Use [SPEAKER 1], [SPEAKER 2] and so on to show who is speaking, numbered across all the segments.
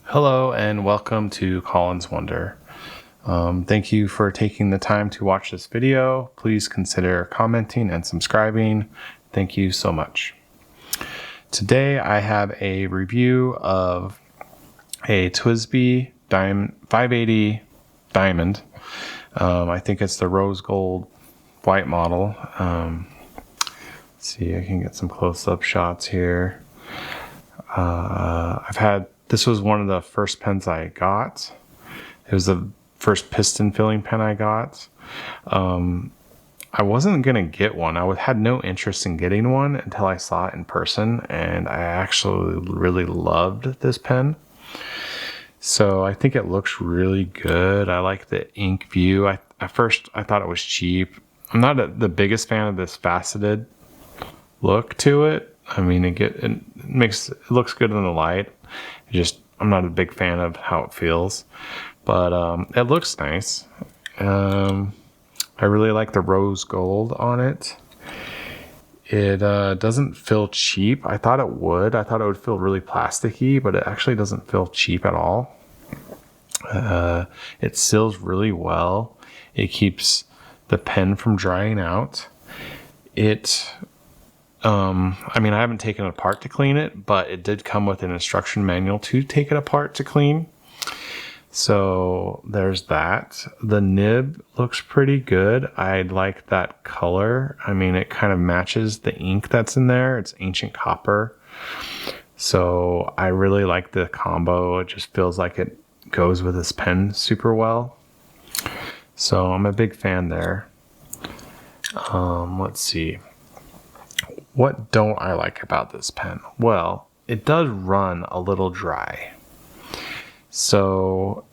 [SPEAKER 1] Hello and welcome to Colin's Wonder. Thank you for taking the time to watch this video. Please consider commenting and subscribing. Thank you so much. Today I have a review of a Twsbi Diamond 580 Diamond. I think it's the rose gold white model. Let's see, I can get some close-up shots here. This was one of the first pens I got. It was the first piston filling pen I got. I wasn't going to get one. I had no interest in getting one until I saw it in person, and I actually really loved this pen. So I think it looks really good. I like the ink view. At first I thought it was cheap. I'm not the biggest fan of this faceted look to it. I mean, it looks good in the light. I'm not a big fan of how it feels, but it looks nice. I really like the rose gold on it. It doesn't feel cheap. I thought it would. I thought it would feel really plasticky, but it actually doesn't feel cheap at all. It seals really well. It keeps the pen from drying out. I haven't taken it apart to clean it, but it did come with an instruction manual to take it apart to clean. So there's that. The nib looks pretty good. I like that color. I mean, it kind of matches the ink that's in there. It's ancient copper. So I really like the combo. It just feels like it goes with this pen super well. So I'm a big fan there. Let's see. What don't I like about this pen? Well, it does run a little dry. So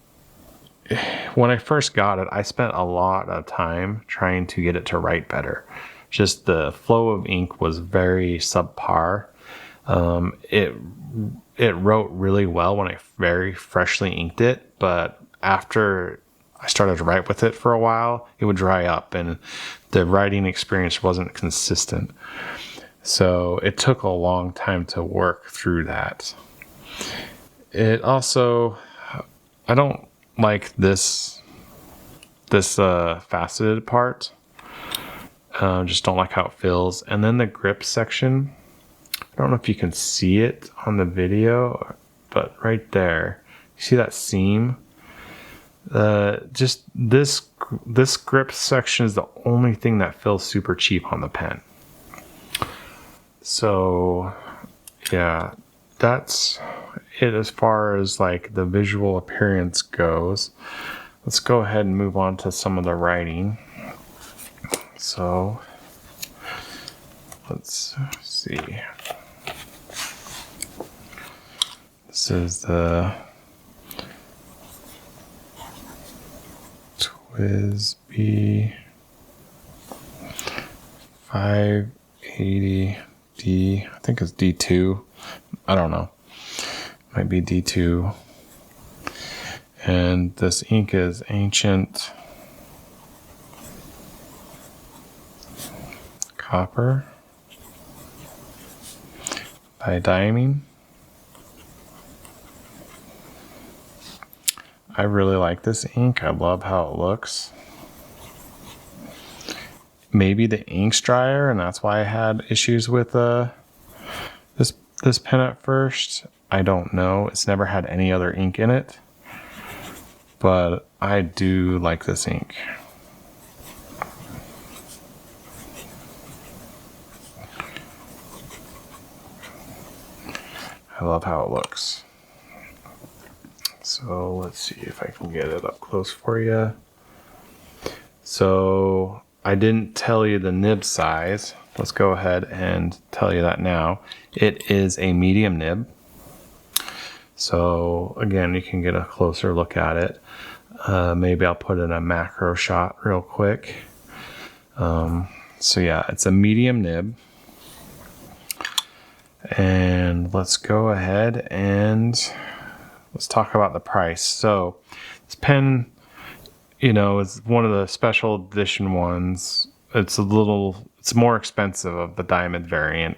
[SPEAKER 1] when I first got it, I spent a lot of time trying to get it to write better. Just the flow of ink was very subpar. It wrote really well when I very freshly inked it, but after I started to write with it for a while, it would dry up and the writing experience wasn't consistent. So it took a long time to work through that. It also, I don't like this faceted part. Just don't like how it feels. And then the grip section, I don't know if you can see it on the video, but right there, you see that seam? Just this grip section is the only thing that feels super cheap on the pen. So yeah, that's it as far as like the visual appearance goes. Let's go ahead and move on to some of the writing. So let's see. This is the Twsbi 580 D, I think it's D2. I don't know. Might be D2. And this ink is ancient copper by Diamond. I really like this ink. I love how it looks. Maybe the ink's drier, and that's why I had issues with this pen at first. I don't know. It's never had any other ink in it, but I do like this ink. I love how it looks. So let's see if I can get it up close for you. So I didn't tell you the nib size. Let's go ahead and tell you that now. It is a medium nib. So again, you can get a closer look at it. Maybe I'll put in a macro shot real quick. So yeah, it's a medium nib. And let's go ahead and let's talk about the price. So this pen, is one of the special edition ones. It's more expensive of the Diamond variant.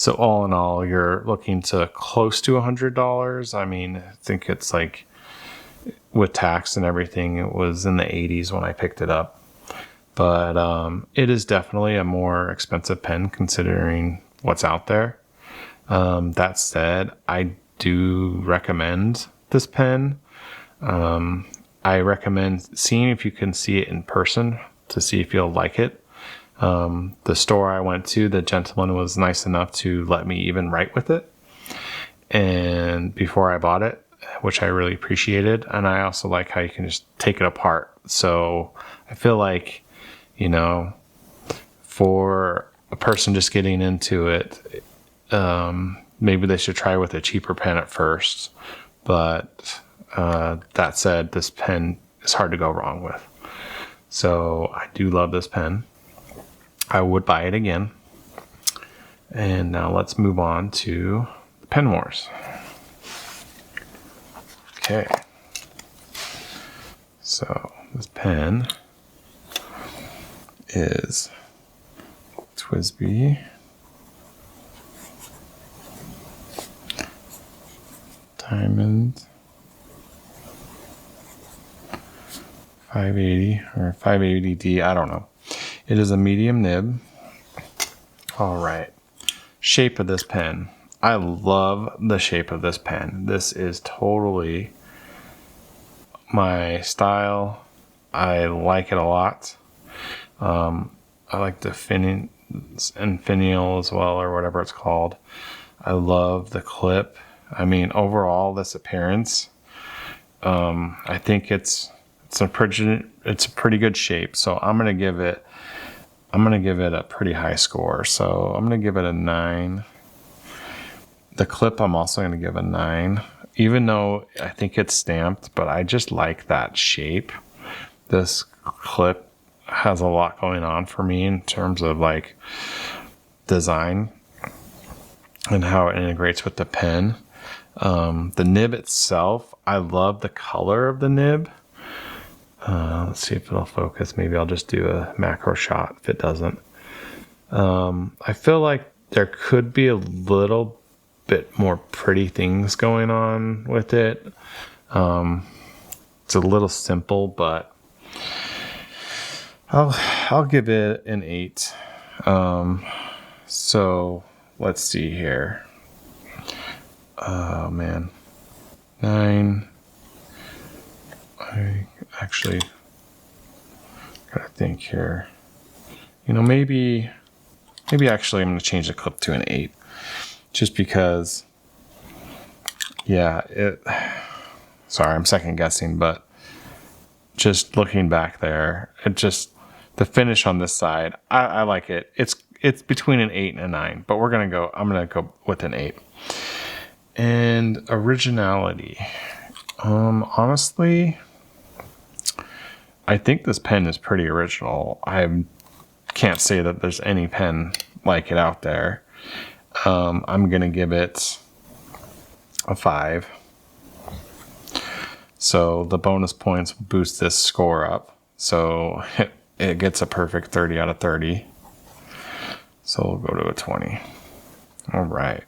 [SPEAKER 1] So all in all, you're looking to close to $100. I mean, I think it's like with tax and everything, it was in the 80s when I picked it up. But it is definitely a more expensive pen considering what's out there. That said, I do recommend this pen. I recommend seeing if you can see it in person to see if you'll like it. The store I went to, the gentleman was nice enough to let me even write with it. And before I bought it, which I really appreciated. And I also like how you can just take it apart. So I feel like, you know, for a person just getting into it, maybe they should try with a cheaper pen at first. But that said, this pen is hard to go wrong with. So I do love this pen. I would buy it again. And now let's move on to the Pen Wars. Okay. So this pen is Twsbi Diamond 580 or 580D, I don't know. It is a medium nib. All right. Shape of this pen. I love the shape of this pen. This is totally my style. I like it a lot. I like the finial as well, or whatever it's called. I love the clip. I mean, overall, this appearance, I think it's a pretty good shape. So I'm gonna give it a pretty high score. So I'm gonna give it a 9. The clip I'm also gonna give a 9, even though I think it's stamped, but I just like that shape. This clip has a lot going on for me in terms of like design and how it integrates with the pen. The nib itself, I love the color of the nib. Let's see if it'll focus. Maybe I'll just do a macro shot if it doesn't. I feel like there could be a little bit more pretty things going on with it. It's a little simple, but I'll give it an 8. So let's see here. Oh man, 9. I actually gotta think here. You know, maybe actually I'm gonna change the clip to an 8, just because. Yeah, sorry, I'm second guessing, but just looking back there, the finish on this side, I like it. It's between an 8 and a 9, but I'm gonna go with an 8. And originality. Honestly, I think this pen is pretty original. I can't say that there's any pen like it out there. I'm gonna give it a 5. So the bonus points boost this score up. So it gets a perfect 30 out of 30. So we'll go to a 20. All right.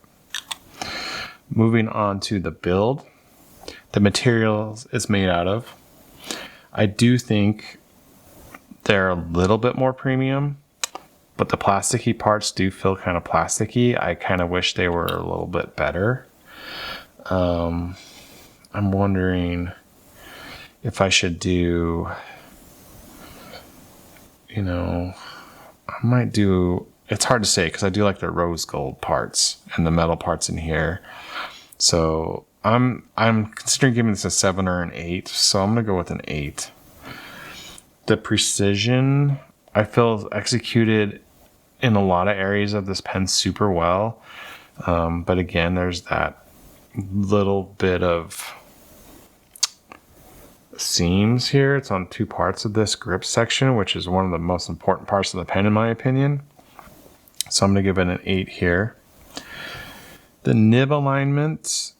[SPEAKER 1] Moving on to the build. The materials it's made out of. I do think they're a little bit more premium, but the plasticky parts do feel kind of plasticky. I kind of wish they were a little bit better. I'm wondering if I should do, I might do, it's hard to say because I do like the rose gold parts and the metal parts in here. So I'm considering giving this a 7 or an 8. So I'm going to go with an 8. The precision, I feel, is executed in a lot of areas of this pen super well. But again, there's that little bit of seams here. It's on 2 parts of this grip section, which is one of the most important parts of the pen in my opinion. So I'm going to give it an 8 here. The nib alignment,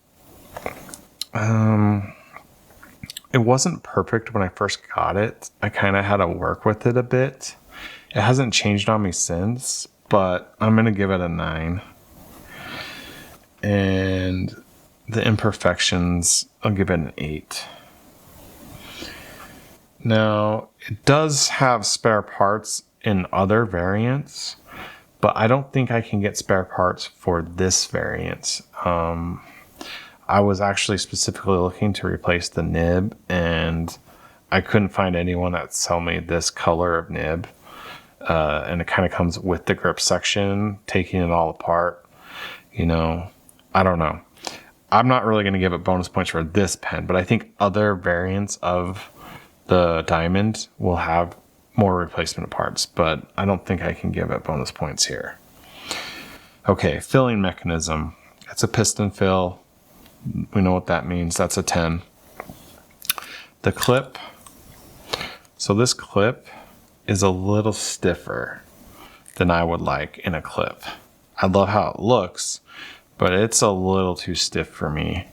[SPEAKER 1] it wasn't perfect when I first got it. I kind of had to work with it a bit. It hasn't changed on me since, but I'm going to give it a 9. And the imperfections, I'll give it an 8. Now, it does have spare parts in other variants, but I don't think I can get spare parts for this variant. I was actually specifically looking to replace the nib, and I couldn't find anyone that sell me this color of nib. And it kind of comes with the grip section, taking it all apart. You know, I don't know. I'm not really going to give it bonus points for this pen, but I think other variants of the Diamond will have more replacement parts, but I don't think I can give it bonus points here. Okay, filling mechanism. It's a piston fill. We know what that means. That's a 10. The clip. So this clip is a little stiffer than I would like in a clip. I love how it looks, but it's a little too stiff for me.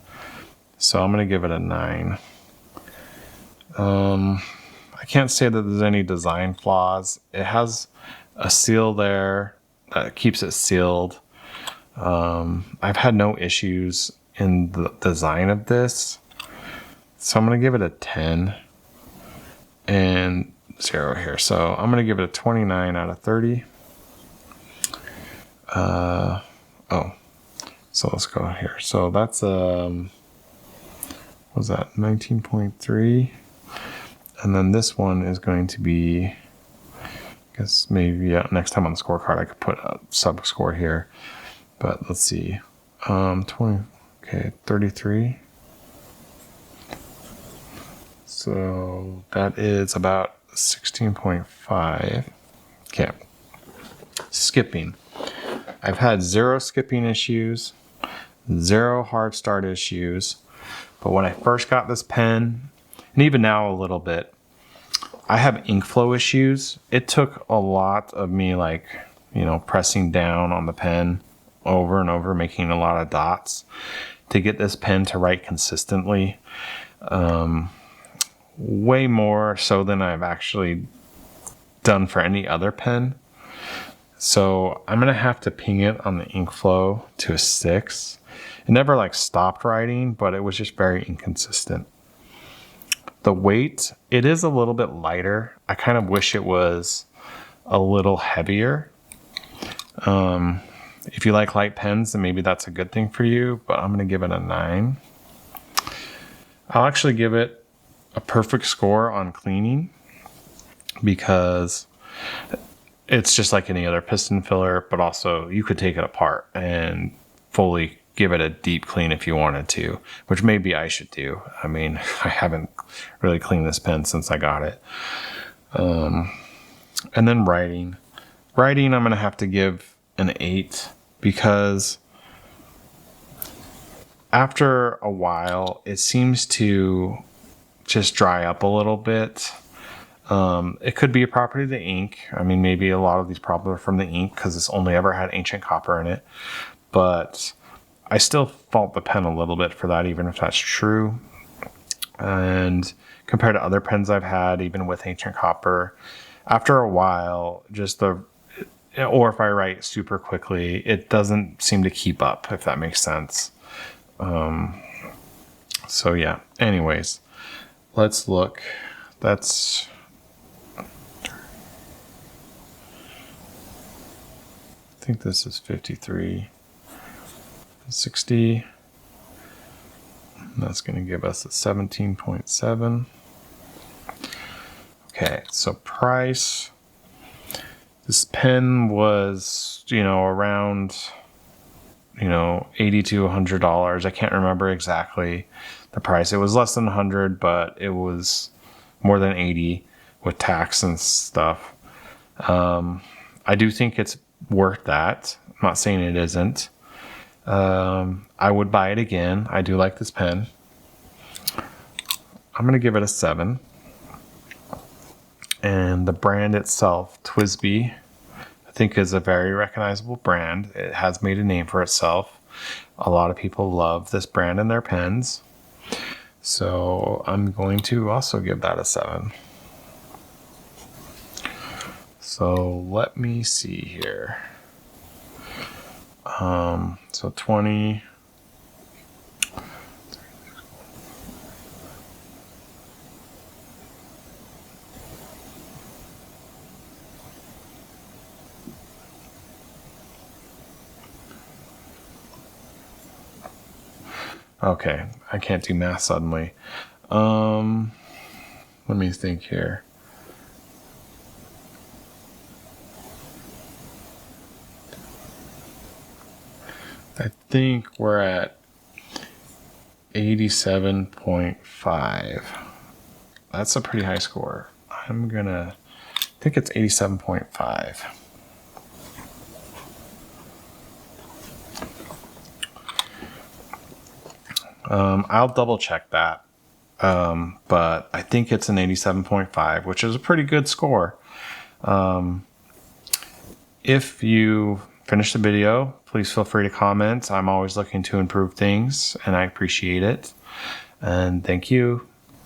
[SPEAKER 1] So I'm going to give it a 9. I can't say that there's any design flaws. It has a seal there that keeps it sealed. I've had no issues in the design of this. So I'm going to give it a 10 and 0 here. So I'm going to give it a 29 out of 30. So let's go here. So that's, what was that? 19.3. And then this one is going to be, I guess maybe next time on the scorecard I could put a sub score here. But let's see. 33. So that is about 16.5. Okay. Skipping. I've had 0 skipping issues, 0 hard start issues. But when I first got this pen, and even now a little bit, I have ink flow issues. It took a lot of me, like, you know, pressing down on the pen over and over, making a lot of dots to get this pen to write consistently. Way more so than I've actually done for any other pen. So I'm going to have to ping it on the ink flow to a 6. It never like stopped writing, but it was just very inconsistent. The weight, it is a little bit lighter. I kind of wish it was a little heavier. If you like light pens, then maybe that's a good thing for you, but I'm going to give it a 9. I'll actually give it a perfect score on cleaning because it's just like any other piston filler, but also you could take it apart and fully give it a deep clean if you wanted to, which maybe I should do. I mean, I haven't really cleaned this pen since I got it. And then writing. Writing, I'm going to have to give an 8 because after a while, it seems to just dry up a little bit. It could be a property of the ink. I mean, maybe a lot of these problems are from the ink because it's only ever had ancient copper in it. But I still fault the pen a little bit for that, even if that's true. And compared to other pens I've had, even with ancient copper, after a while, or if I write super quickly, it doesn't seem to keep up, if that makes sense. So yeah, anyways, let's look. That's... I think this is 53. 60. That's going to give us a 17.7. Okay, so price. This pen was, around, $80 to $100. I can't remember exactly the price. It was less than 100, but it was more than 80 with tax and stuff. I do think it's worth that. I'm not saying it isn't. I would buy it again. I do like this pen. I'm going to give it a 7. And the brand itself, Twsbi, I think is a very recognizable brand. It has made a name for itself. A lot of people love this brand in their pens. So I'm going to also give that a 7. So let me see here. So 20, Okay, I can't do math suddenly. Let me think here. I think we're at 87.5. That's a pretty high score. I think it's 87.5. I'll double check that. But I think it's an 87.5, which is a pretty good score. If you finish the video, please feel free to comment. I'm always looking to improve things, and I appreciate it. And thank you.